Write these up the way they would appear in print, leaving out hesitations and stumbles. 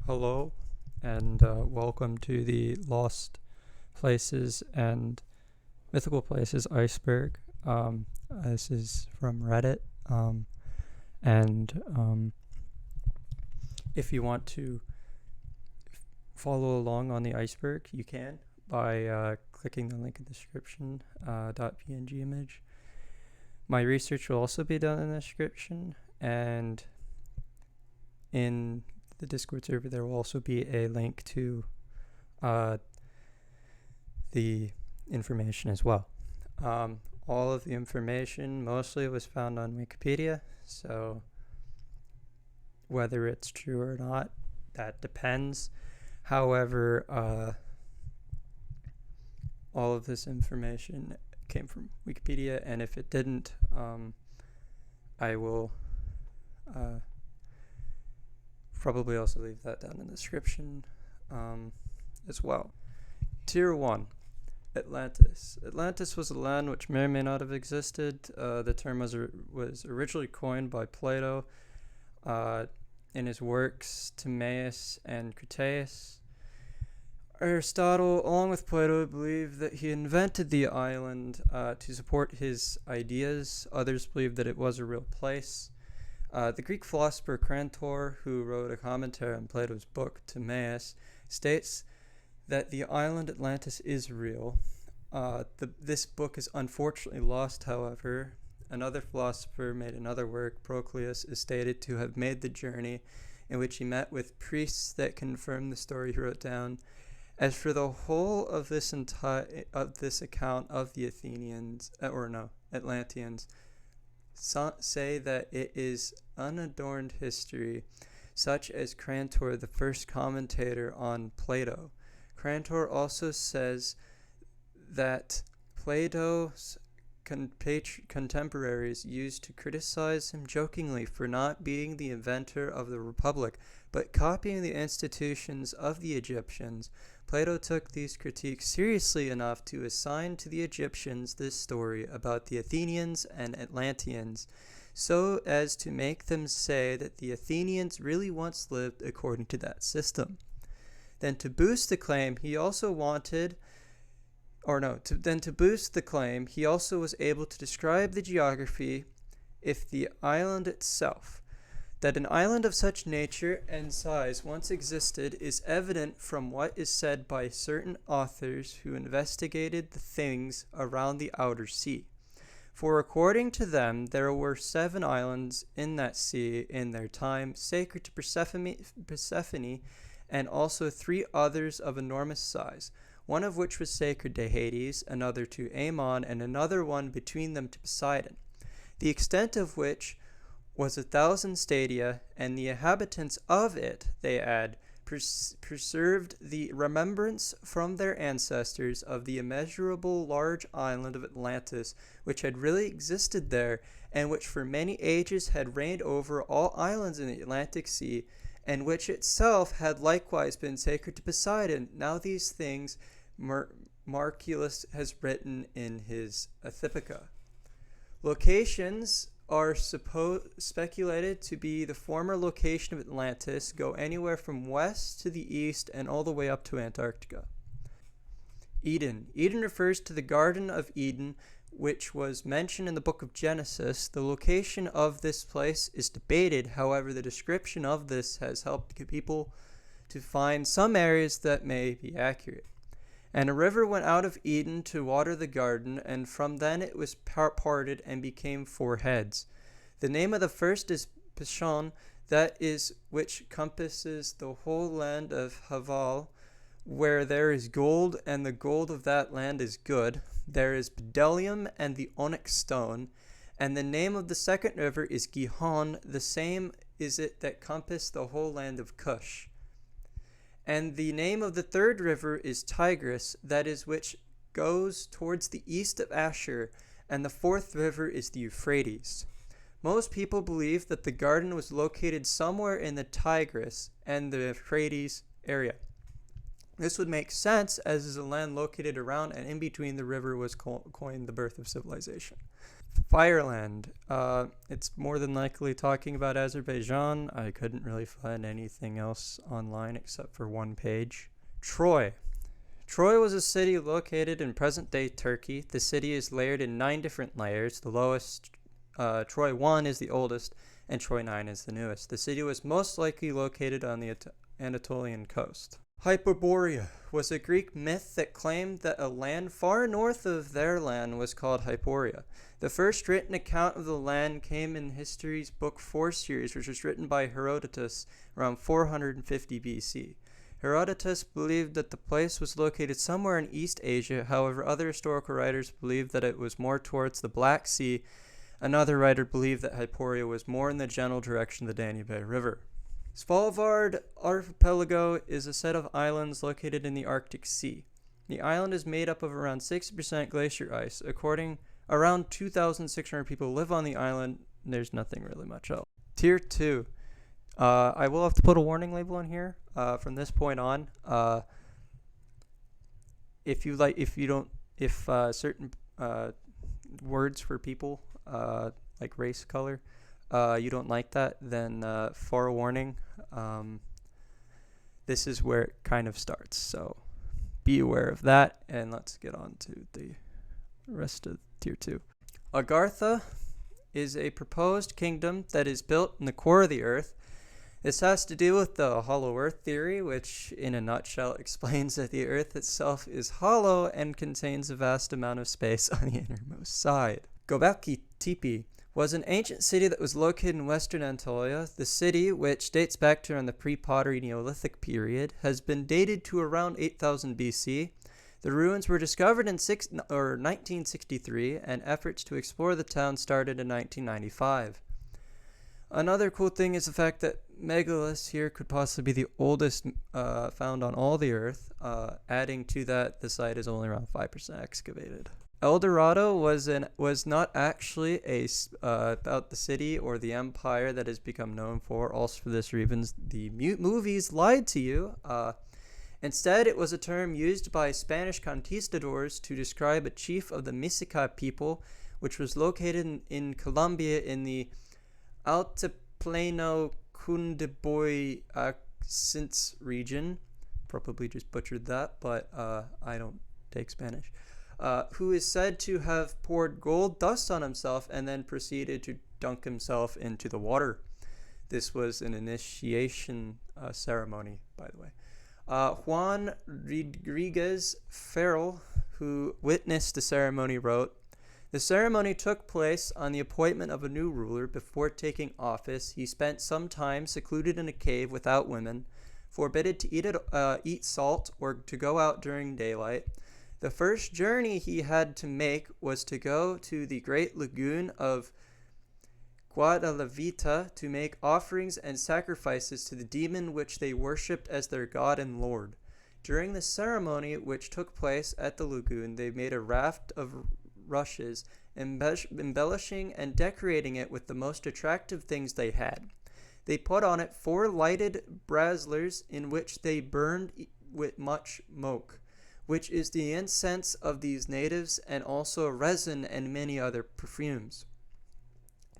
Hello, and welcome to the Lost Places and Mythical Places Iceberg. This is from Reddit, and if you want to follow along on the iceberg, you can by clicking the link in the description, .png image. My research will also be done in the description, and in the Discord server there will also be a link to the information as well. All of the information mostly was found on Wikipedia, so whether it's true or not, that depends. However, all of this information came from Wikipedia, and if it didn't, I will probably also leave that down in the description as well. Tier 1, Atlantis. Atlantis was a land which may or may not have existed. The term was originally coined by Plato in his works Timaeus and Critias. Aristotle, along with Plato, believed that he invented the island to support his ideas. Others believed that it was a real place. The Greek philosopher Crantor, who wrote a commentary on Plato's book Timaeus, states that the island Atlantis is real. This book is unfortunately lost, however. Another philosopher made another work, Proclus, is stated to have made the journey, in which he met with priests that confirm the story he wrote down. As for the whole of this account of the Atlanteans, say that it is unadorned history, such as Crantor, the first commentator on Plato. Crantor also says that Plato's contemporaries used to criticize him jokingly for not being the inventor of the Republic, but copying the institutions of the Egyptians. Plato took these critiques seriously enough to assign to the Egyptians this story about the Athenians and Atlanteans, so as to make them say that the Athenians really once lived according to that system. Then to boost the claim, he also was able to describe the geography if the island itself. That an island of such nature and size once existed is evident from what is said by certain authors who investigated the things around the outer sea. For according to them, there were 7 islands in that sea in their time, sacred to Persephone, and also 3 others of enormous size, one of which was sacred to Hades, another to Ammon, and another one between them to Poseidon, the extent of which was 1,000 stadia, and the inhabitants of it, they add, preserved the remembrance from their ancestors of the immeasurable large island of Atlantis, which had really existed there, and which for many ages had reigned over all islands in the Atlantic Sea, and which itself had likewise been sacred to Poseidon. Now these things Marculus has written in his Athipica. Locations are speculated to be the former location of Atlantis, go anywhere from west to the east and all the way up to Antarctica. Eden. Eden refers to the Garden of Eden, which was mentioned in the book of Genesis. The location of this place is debated, however, the description of this has helped people to find some areas that may be accurate. And a river went out of Eden to water the garden, and from then it was parted and became 4 heads. The name of the first is Pishon, that is which compasses the whole land of Haval, where there is gold, and the gold of that land is good. There is bdellium and the onyx stone. And the name of the second river is Gihon, the same is it that compassed the whole land of Cush. And the name of the third river is Tigris, that is which goes towards the east of Ashur, and the fourth river is the Euphrates. Most people believe that the garden was located somewhere in the Tigris and the Euphrates area. This would make sense, as is a land located around and in between the river was coined the birth of civilization. Fireland. It's more than likely talking about Azerbaijan. I couldn't really find anything else online except for one page. Troy. Troy was a city located in present-day Turkey. The city is layered in 9 different layers. The lowest, Troy 1 is the oldest, and Troy 9 is the newest. The city was most likely located on the Anatolian coast. Hyperborea was a Greek myth that claimed that a land far north of their land was called Hyperborea. The first written account of the land came in History's Book 4 series, which was written by Herodotus around 450 BC. Herodotus believed that the place was located somewhere in East Asia. However, other historical writers believed that it was more towards the Black Sea. Another writer believed that Hyperborea was more in the general direction of the Danube River. Svalbard Archipelago is a set of islands located in the Arctic Sea. The island is made up of around 60% glacier ice. Around 2,600 people live on the island. There's nothing really much else. Tier 2. I will have to put a warning label in here from this point on. If certain words for people like race, color, you don't like that, then forewarning, this is where it kind of starts. So be aware of that, and let's get on to the rest of Tier 2. Agartha is a proposed kingdom that is built in the core of the Earth. This has to do with the hollow Earth theory, which in a nutshell explains that the Earth itself is hollow and contains a vast amount of space on the innermost side. Gobekli Tepe was an ancient city that was located in western Anatolia. The city, which dates back to around the pre-pottery Neolithic period, has been dated to around 8000 BC. The ruins were discovered in 1963, and efforts to explore the town started in 1995. Another cool thing is the fact that megaliths here could possibly be the oldest found on all the Earth. Adding to that, the site is only around 5% excavated. El Dorado was not actually about the city or the empire that has become known for. Also, for this reason, the movies lied to you. Instead, it was a term used by Spanish conquistadors to describe a chief of the Mexica people, which was located in Colombia in the Altiplano Cundiboyacense region. Probably just butchered that, but I don't take Spanish. Who is said to have poured gold dust on himself and then proceeded to dunk himself into the water. This was an initiation ceremony, by the way. Juan Rodriguez Ferrell, who witnessed the ceremony, wrote, "The ceremony took place on the appointment of a new ruler. Before taking office, he spent some time secluded in a cave without women, forbidden to eat salt or to go out during daylight. The first journey he had to make was to go to the great lagoon of Guadalavita to make offerings and sacrifices to the demon which they worshipped as their god and lord. During the ceremony which took place at the lagoon, they made a raft of rushes, embellishing and decorating it with the most attractive things they had. They put on it 4 lighted braziers in which they burned with much smoke, which is the incense of these natives, and also resin and many other perfumes.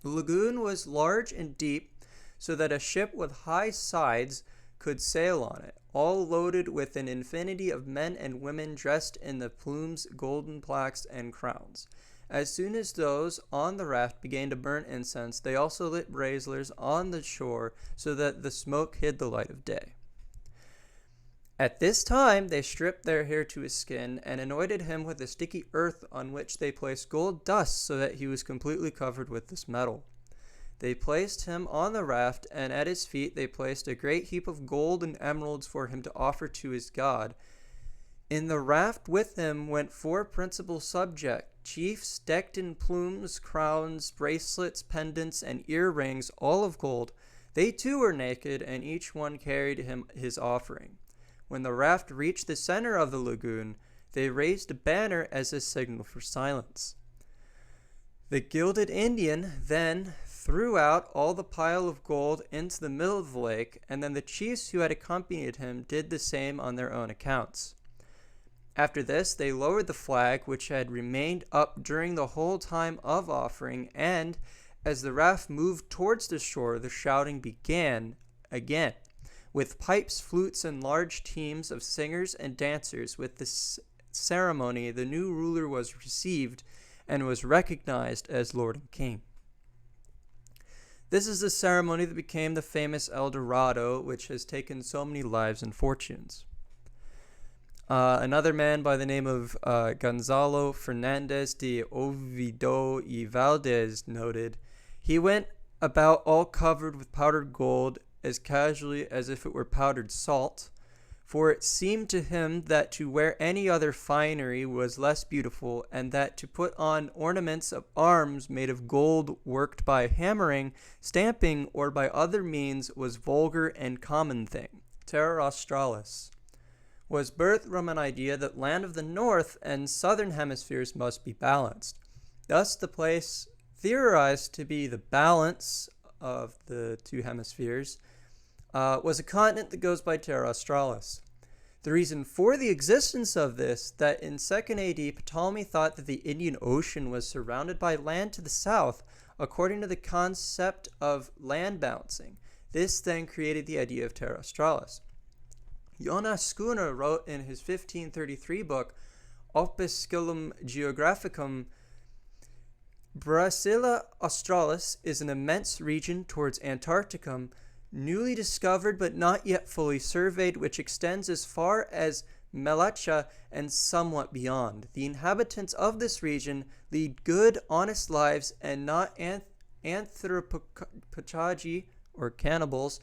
The lagoon was large and deep, so that a ship with high sides could sail on it, all loaded with an infinity of men and women dressed in the plumes, golden plaques, and crowns. As soon as those on the raft began to burn incense, they also lit braziers on the shore, so that the smoke hid the light of day. At this time, they stripped their hair to his skin and anointed him with a sticky earth on which they placed gold dust so that he was completely covered with this metal. They placed him on the raft, and at his feet they placed a great heap of gold and emeralds for him to offer to his god. In the raft with him went 4 principal subjects, chiefs decked in plumes, crowns, bracelets, pendants, and earrings, all of gold. They too were naked, and each one carried him his offering. When the raft reached the center of the lagoon, they raised a banner as a signal for silence. The gilded Indian then threw out all the pile of gold into the middle of the lake, and then the chiefs who had accompanied him did the same on their own accounts. After this, they lowered the flag, which had remained up during the whole time of offering, and as the raft moved towards the shore, the shouting began again. With pipes, flutes, and large teams of singers and dancers, with this ceremony, the new ruler was received and was recognized as Lord and King. This is the ceremony that became the famous El Dorado, which has taken so many lives and fortunes. Another man by the name of Gonzalo Fernandez de Oviedo y Valdez noted, "He went about all covered with powdered gold as casually as if it were powdered salt, for it seemed to him that to wear any other finery was less beautiful, and that to put on ornaments of arms made of gold worked by hammering, stamping, or by other means was vulgar and common thing." Terra Australis was birthed from an idea that land of the north and southern hemispheres must be balanced. Thus, the place theorized to be the balance of the two hemispheres was a continent that goes by Terra Australis. The reason for the existence of this, that in 2nd AD, Ptolemy thought that the Indian Ocean was surrounded by land to the south, according to the concept of land balancing. This then created the idea of Terra Australis. Jonas Schooner wrote in his 1533 book, Opusculum Geographicum, Brasilia Australis is an immense region towards Antarcticum, newly discovered but not yet fully surveyed, which extends as far as Melacha and somewhat beyond. The inhabitants of this region lead good, honest lives and not anthropophagy or cannibals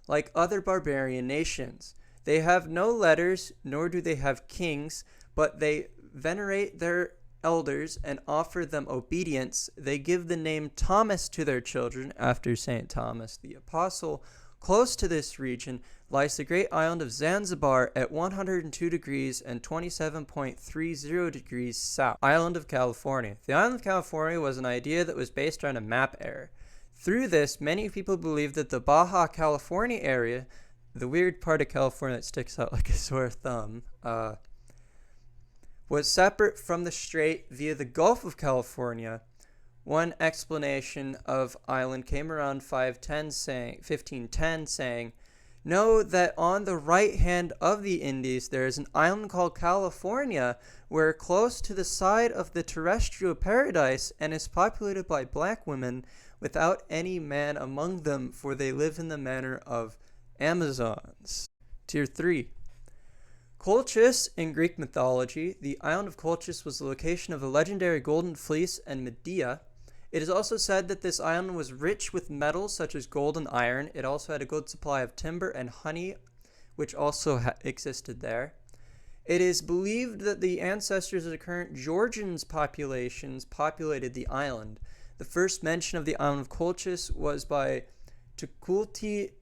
like other barbarian nations. They have no letters, nor do they have kings, but they venerate their elders and offer them obedience. They give the name Thomas to their children after St. Thomas the Apostle. Close to this region lies the great island of Zanzibar at 102 degrees and 27.30 degrees south. Island of California. The island of California was an idea that was based on a map error. Through this, many people believe that the Baja California area, the weird part of California that sticks out like a sore thumb, was separate from the strait via the Gulf of California. One explanation of island came around 1510 saying, "Know that on the right hand of the Indies there is an island called California, where close to the side of the terrestrial paradise, and is populated by black women, without any man among them, for they live in the manner of Amazons." Tier 3. Colchis in Greek mythology. The island of Colchis was the location of the legendary Golden Fleece and Medea. It is also said that this island was rich with metals such as gold and iron. It also had a good supply of timber and honey, which also existed there. It is believed that the ancestors of the current Georgians populations populated the island. The first mention of the island of Colchis was by Tukulti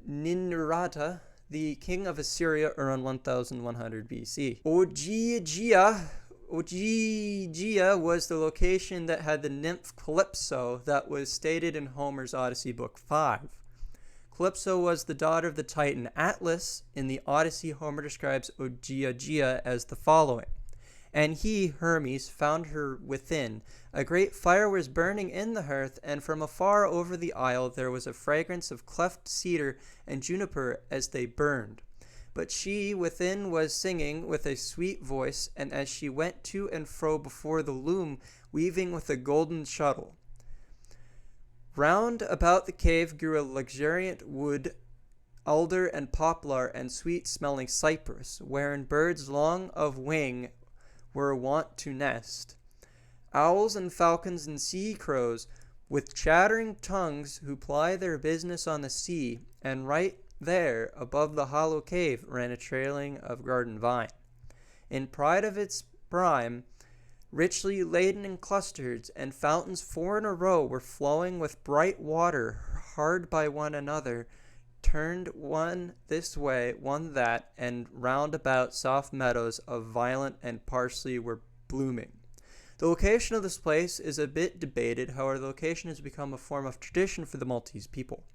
Ninurta, the king of Assyria, around 1100 BC. Ogygia was the location that had the nymph Calypso that was stated in Homer's Odyssey Book 5. Calypso was the daughter of the Titan Atlas. In the Odyssey, Homer describes Ogygia as the following. "And he, Hermes, found her within. A great fire was burning in the hearth, and from afar over the isle there was a fragrance of cleft cedar and juniper as they burned. But she within was singing with a sweet voice, and as she went to and fro before the loom, weaving with a golden shuttle. Round about the cave grew a luxuriant wood, alder and poplar and sweet-smelling cypress, wherein birds long of wing were wont to nest. Owls and falcons and sea crows with chattering tongues who ply their business on the sea, and right there above the hollow cave ran a trailing of garden vine. In pride of its prime, richly laden in clusters, and fountains 4 in a row were flowing with bright water hard by one another, turned one this way, one that, and round about soft meadows of violet and parsley were blooming." The location of this place is a bit debated. However, the location has become a form of tradition for the Maltese people.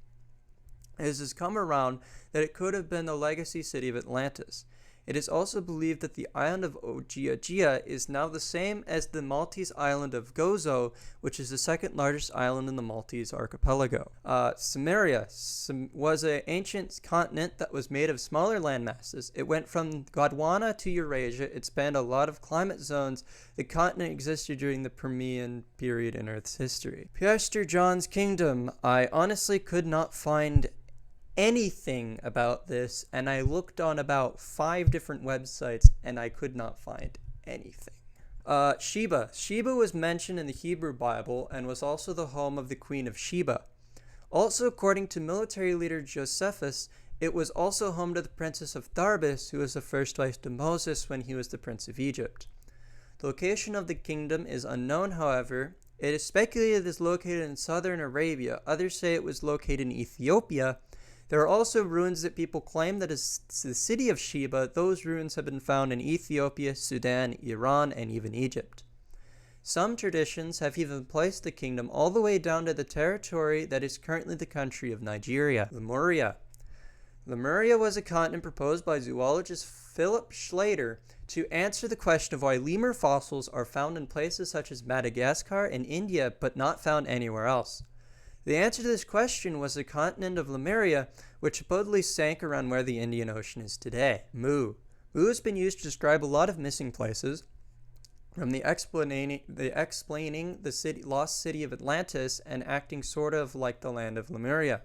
It has come around that it could have been the legacy city of Atlantis. It is also believed that the island of Ogygia is now the same as the Maltese island of Gozo, which is the second largest island in the Maltese archipelago. Cimmeria was an ancient continent that was made of smaller landmasses. It went from Gondwana to Eurasia. It spanned a lot of climate zones. The continent existed during the Permian period in Earth's history. Prester John's kingdom. I honestly could not find anything about this, and I looked on about 5 different websites and I could not find anything. Sheba. Sheba was mentioned in the Hebrew Bible and was also the home of the Queen of Sheba. Also, according to military leader Josephus, it was also home to the princess of Tharbis, who was the first wife to Moses when he was the prince of Egypt. The location of the kingdom is unknown, however. It is speculated it is located in southern Arabia. Others say it was located in Ethiopia. There are also ruins that people claim that is the city of Sheba. Those ruins have been found in Ethiopia, Sudan, Iran, and even Egypt. Some traditions have even placed the kingdom all the way down to the territory that is currently the country of Nigeria. Lemuria. Lemuria was a continent proposed by zoologist Philip Schlater to answer the question of why lemur fossils are found in places such as Madagascar and India but not found anywhere else. The answer to this question was the continent of Lemuria, which supposedly sank around where the Indian Ocean is today. Mu. Mu has been used to describe a lot of missing places, from the explaining the lost city of Atlantis and acting sort of like the land of Lemuria.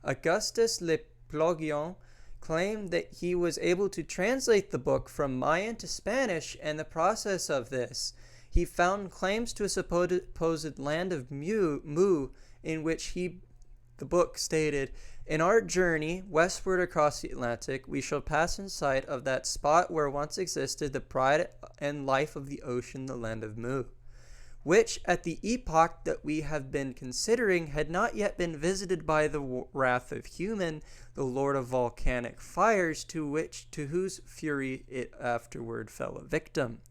Augustus Le Plongeon claimed that he was able to translate the book from Mayan to Spanish, and the process of this, he found claims to a supposed land of Mu, in which the book stated, "In our journey westward across the Atlantic, we shall pass in sight of that spot where once existed the pride and life of the ocean, the land of Mu, which at the epoch that we have been considering had not yet been visited by the wrath of human, the lord of volcanic fires, to whose fury it afterward fell a victim."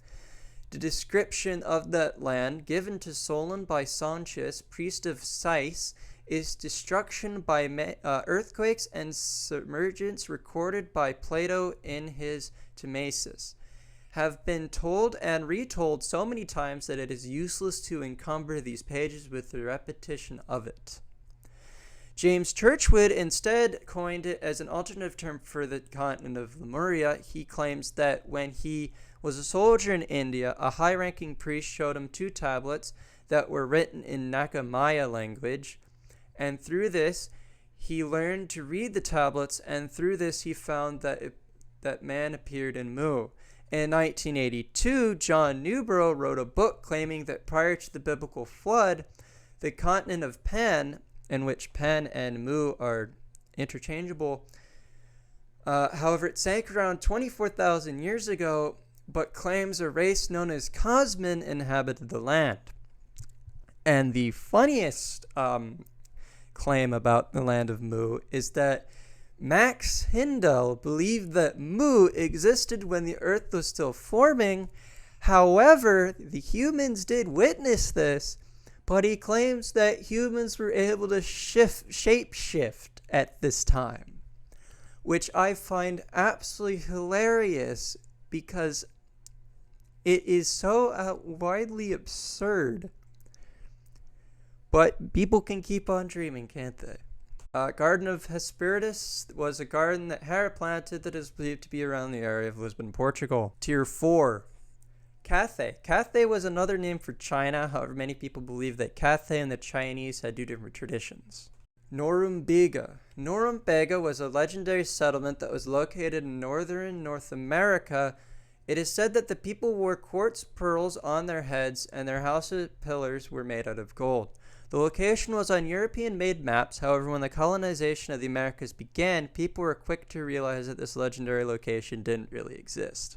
The description of that land, given to Solon by Sontius, priest of Sais, is destruction by earthquakes and submergence recorded by Plato in his Timaeus, have been told and retold so many times that it is useless to encumber these pages with the repetition of it. James Churchwood instead coined it as an alternative term for the continent of Lemuria. He claims that when he was a soldier in India, a high-ranking priest showed him 2 tablets that were written in Nagamaya language, and through this he learned to read the tablets, and through this he found that man appeared in Mu. In 1982, John Newborough wrote a book claiming that prior to the biblical flood, the continent of Pan, in which Pan and Mu are interchangeable, however, it sank around 24,000 years ago, but claims a race known as Cosmin inhabited the land. And the funniest claim about the land of Mu is that Max Hindel believed that Mu existed when the earth was still forming. However, the humans did witness this, but he claims that humans were able to shapeshift at this time, which I find absolutely hilarious because it is so widely absurd. But people can keep on dreaming, can't they? Garden of Hesperides was a garden that Hera planted that is believed to be around the area of Lisbon, Portugal. Tier 4. Cathay. Cathay was another name for China, however many people believe that Cathay and the Chinese had 2 different traditions. Norumbega. Norumbega was a legendary settlement that was located in northern North America. It is said that the people wore quartz pearls on their heads and their houses' pillars were made out of gold. The location was on European-made maps. However, when the colonization of the Americas began, people were quick to realize that this legendary location didn't really exist.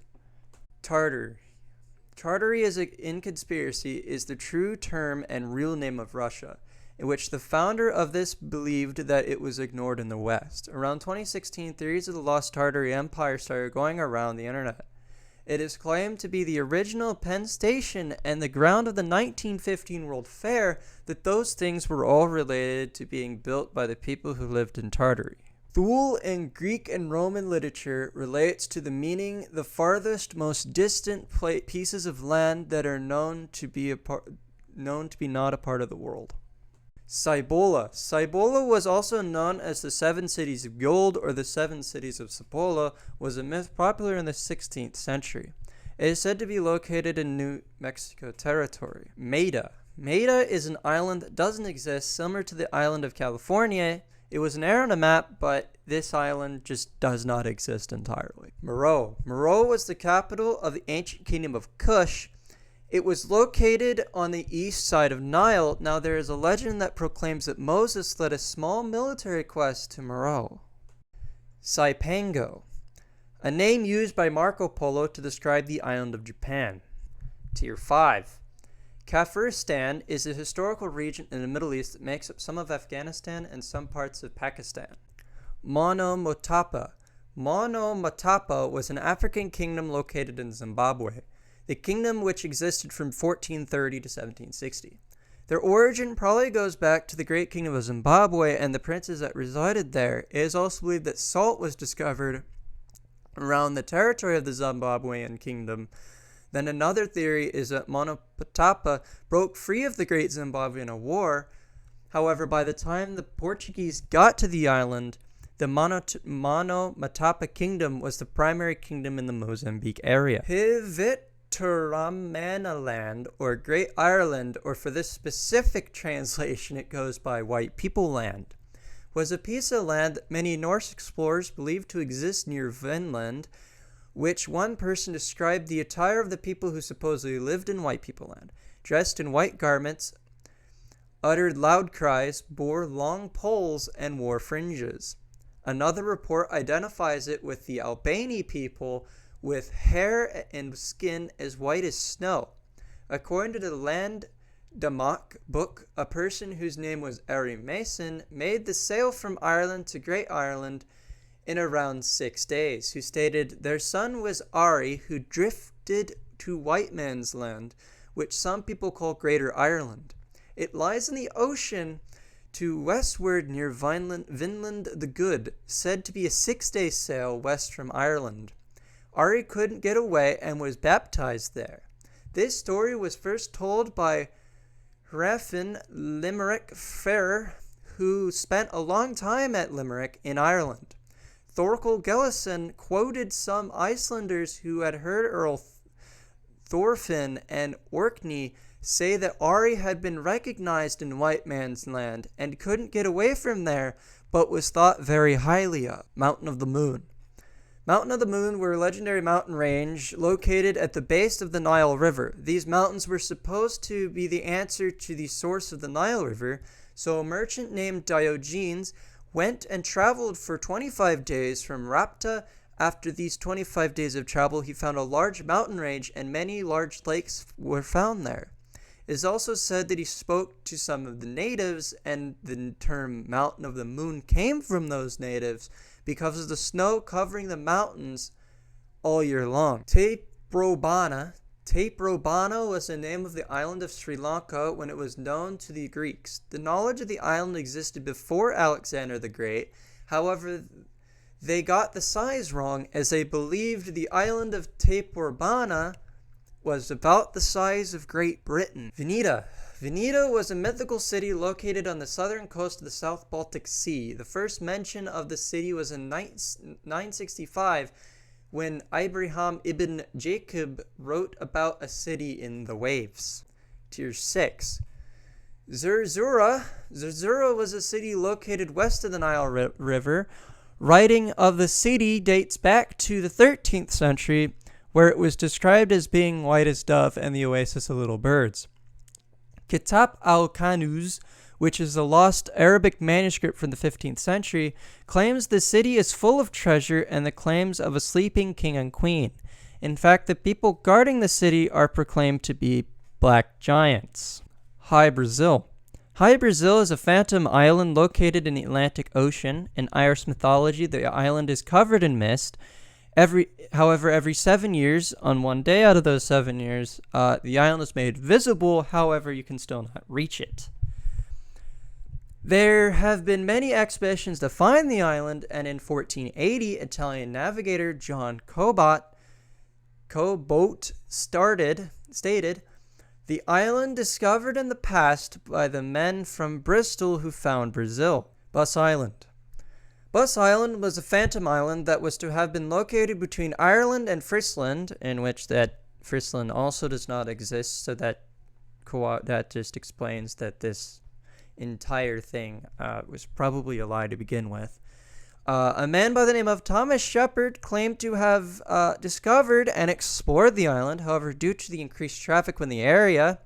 Tartary. Tartary in conspiracy is the true term and real name of Russia, in which the founder of this believed that it was ignored in the West. Around 2016, theories of the lost Tartary Empire started going around the internet. It is claimed to be the original Penn Station and the ground of the 1915 World Fair, that those things were all related to being built by the people who lived in Tartary. Thule in Greek and Roman literature relates to the meaning the farthest, most distant pieces of land that are known to be not a part of the world. Cibola. Cibola was also known as the Seven Cities of Gold or the Seven Cities of Cibola, was a myth popular in the 16th century. It is said to be located in New Mexico territory. Mayda. Mayda is an island that doesn't exist, similar to the island of California. It was an error on a map, but this island just does not exist entirely. Meroe. Meroe was the capital of the ancient kingdom of Kush. It was located on the east side of Nile. Now there is a legend that proclaims that Moses led a small military quest to Meroe. Cipango, a name used by Marco Polo to describe the island of Japan. Tier 5. Kafiristan is a historical region in the Middle East that makes up some of Afghanistan and some parts of Pakistan. Monomotapa. Monomotapa was an African kingdom located in Zimbabwe, the kingdom which existed from 1430 to 1760. Their origin probably goes back to the Great Kingdom of Zimbabwe and the princes that resided there. It is also believed that salt was discovered around the territory of the Zimbabwean kingdom. Then another theory is that Monomotapa broke free of the Great Zimbabwean War. However, by the time the Portuguese got to the island, the Monomotapa kingdom was the primary kingdom in the Mozambique area. Hvitramannaland, or Great Ireland, or for this specific translation it goes by White People Land, was a piece of land that many Norse explorers believed to exist near Vinland, which one person described the attire of the people who supposedly lived in White People Land. Dressed in white garments, uttered loud cries, bore long poles, and wore fringes. Another report identifies it with the Albani people with hair and skin as white as snow. According to the Land Damak book, a person whose name was Ari Mason made the sail from Ireland to Great Ireland in around 6 days, who stated their son was Ari, who drifted to White Man's Land, which some people call Greater Ireland. It lies in the ocean to westward near Vinland the Good, said to be a 6-day sail west from Ireland. Ari couldn't get away and was baptized there. This story was first told by Hrafn Limerick Ferrer, who spent a long time at Limerick in Ireland. Thorkel Gellison quoted some Icelanders who had heard Earl Thorfinn and Orkney say that Ari had been recognized in White Man's Land and couldn't get away from there, but was thought very highly of. Mountain of the Moon. Mountain of the Moon were a legendary mountain range located at the base of the Nile River. These mountains were supposed to be the answer to the source of the Nile River, so a merchant named Diogenes went and traveled for 25 days from Rapta. After these 25 days of travel, he found a large mountain range and many large lakes were found there. It is also said that he spoke to some of the natives, and the term Mountain of the Moon came from those natives because of the snow covering the mountains all year long. Taprobana was the name of the island of Sri Lanka when it was known to the Greeks. The knowledge of the island existed before Alexander the Great. However, they got the size wrong, as they believed the island of Taprobana was about the size of Great Britain. Vineta was a mythical city located on the southern coast of the South Baltic Sea. The first mention of the city was in 965 when Ibrahim ibn Jacob wrote about a city in the waves. Tier 6. Zerzura was a city located west of the Nile River. Writing of the city dates back to the 13th century, where it was described as being white as dove and the oasis of little birds. Kitab al-Kanuz, which is a lost Arabic manuscript from the 15th century, claims the city is full of treasure and the claims of a sleeping king and queen. In fact, the people guarding the city are proclaimed to be black giants. High Brazil. High Brazil is a phantom island located in the Atlantic Ocean. In Irish mythology, the island is covered in mist. However, every 7 years, on one day out of those 7 years, the island is made visible. However, you can still not reach it. There have been many expeditions to find the island, and in 1480, Italian navigator John Cabot stated, "The island discovered in the past by the men from Bristol who found Brazil." Buss Island. Buss Island was a phantom island that was to have been located between Ireland and Friesland, in which that Friesland also does not exist, so that just explains that this entire thing was probably a lie to begin with. A man by the name of Thomas Shepard claimed to have discovered and explored the island. However, due to the increased traffic in the area,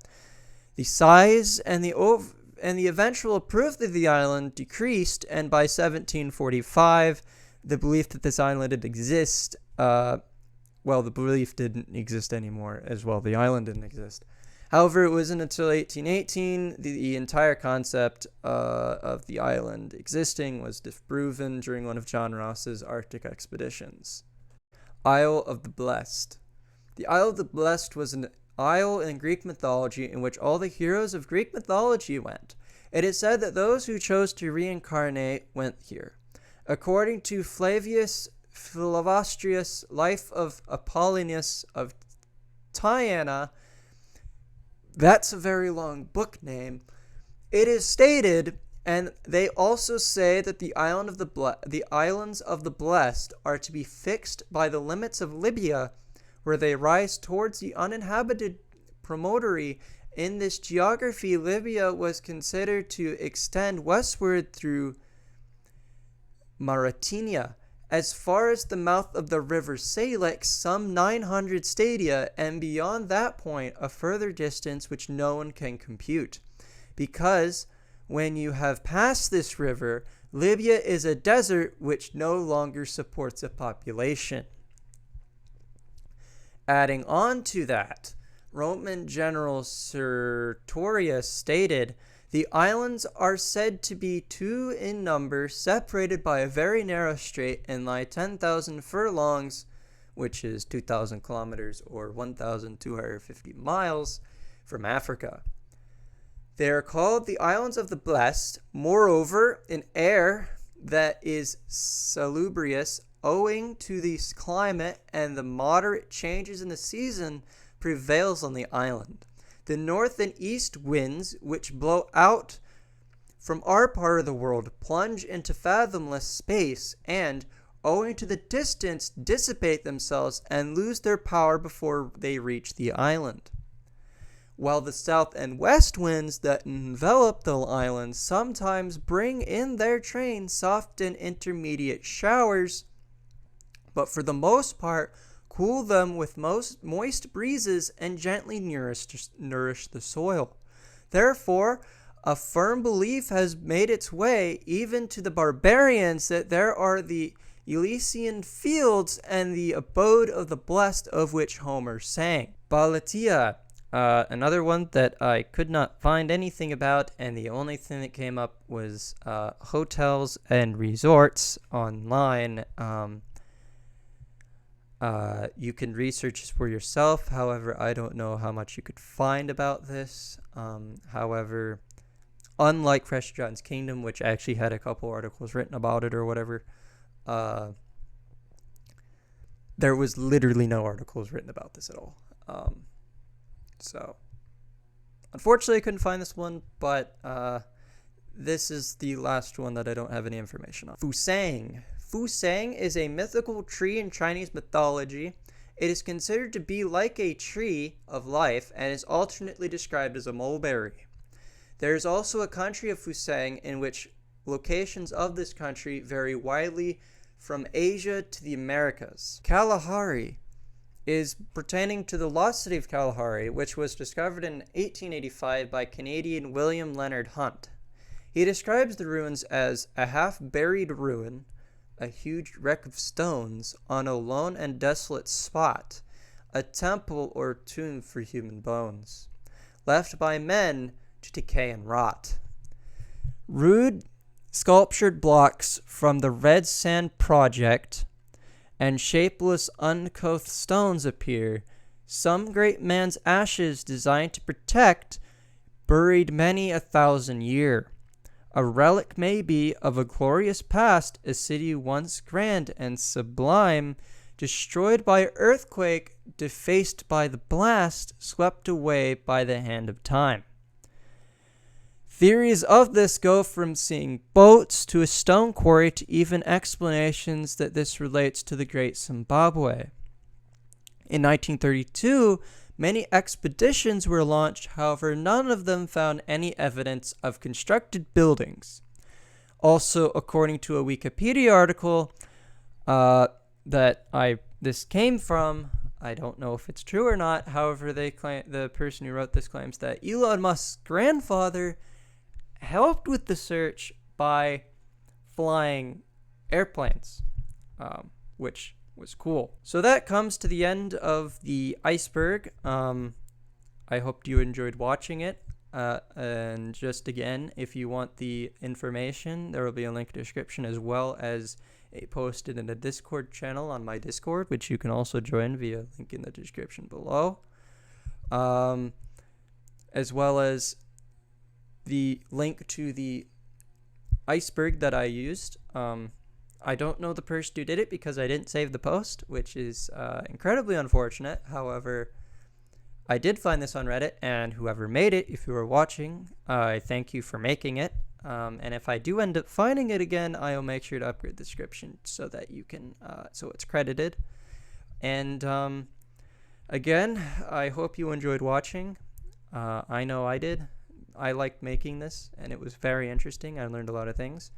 the size and the eventual proof of the island decreased, and by 1745, the belief that this island did exist, the belief didn't exist anymore as well. The island didn't exist. However, it wasn't until 1818 the entire concept of the island existing was disproven during one of John Ross's Arctic expeditions. Isle of the Blessed. The Isle of the Blessed was an isle in Greek mythology in which all the heroes of Greek mythology went. It is said that those who chose to reincarnate went here. According to Flavius Philovastrius' Life of Apollonius of Tyana, that's a very long book name, it is stated, and they also say that the islands of the blessed are to be fixed by the limits of Libya, where they rise towards the uninhabited promontory. In this geography, Libya was considered to extend westward through Mauritania, as far as the mouth of the river Salix, some 900 stadia, and beyond that point, a further distance which no one can compute. Because when you have passed this river, Libya is a desert which no longer supports a population. Adding on to that, Roman General Sertorius stated, "The islands are said to be 2 in number, separated by a very narrow strait, and lie 10,000 furlongs, which is 2,000 kilometers or 1,250 miles, from Africa. They are called the Islands of the Blessed. Moreover, an air that is salubrious, owing to the climate and the moderate changes in the season, prevails on the island. The north and east winds, which blow out from our part of the world, plunge into fathomless space, and, owing to the distance, dissipate themselves and lose their power before they reach the island. While the south and west winds that envelop the island sometimes bring in their train soft and intermediate showers, but for the most part cool them with moist breezes and gently nourish the soil. Therefore, a firm belief has made its way even to the barbarians that there are the Elysian fields and the abode of the blessed, of which Homer sang." Baltia, another one that I could not find anything about, and the only thing that came up was hotels and resorts online. You can research this for yourself. However, I don't know how much you could find about this. However, unlike Fresh John's Kingdom, which actually had a couple articles written about it or whatever, there was literally no articles written about this at all. So, unfortunately, I couldn't find this one, but this is the last one that I don't have any information on. Fusang. Fusang is a mythical tree in Chinese mythology. It is considered to be like a tree of life and is alternately described as a mulberry. There is also a country of Fusang in which locations of this country vary widely from Asia to the Americas. Kalahari is pertaining to the lost city of Kalahari, which was discovered in 1885 by Canadian William Leonard Hunt. He describes the ruins as a half-buried ruin, a huge wreck of stones on a lone and desolate spot, a temple or tomb for human bones, left by men to decay and rot. Rude sculptured blocks from the Red Sand Project and shapeless uncouth stones appear. Some great man's ashes designed to protect, buried many 1,000 years. a relic may be of a glorious past, a city once grand and sublime, destroyed by earthquake, defaced by the blast, swept away by the hand of time. Theories of this go from seeing boats to a stone quarry to even explanations that this relates to the Great Zimbabwe. In 1932, many expeditions were launched, however, none of them found any evidence of constructed buildings. Also, according to a Wikipedia article this came from, I don't know if it's true or not, however, the person who wrote this claims that Elon Musk's grandfather helped with the search by flying airplanes, which was cool. So that comes to the end of the iceberg. I hope you enjoyed watching it. And just again, if you want the information, there will be a link in the description, as well as a posted in the Discord channel on my Discord, which you can also join via link in the description below. As well as the link to the iceberg that I used. I don't know the person who did it because I didn't save the post, which is incredibly unfortunate. However, I did find this on Reddit, and whoever made it, if you are watching, I thank you for making it. And if I do end up finding it again, I'll make sure to upgrade the description so that you can, so it's credited. And again, I hope you enjoyed watching. I know I did. I liked making this, and it was very interesting. I learned a lot of things.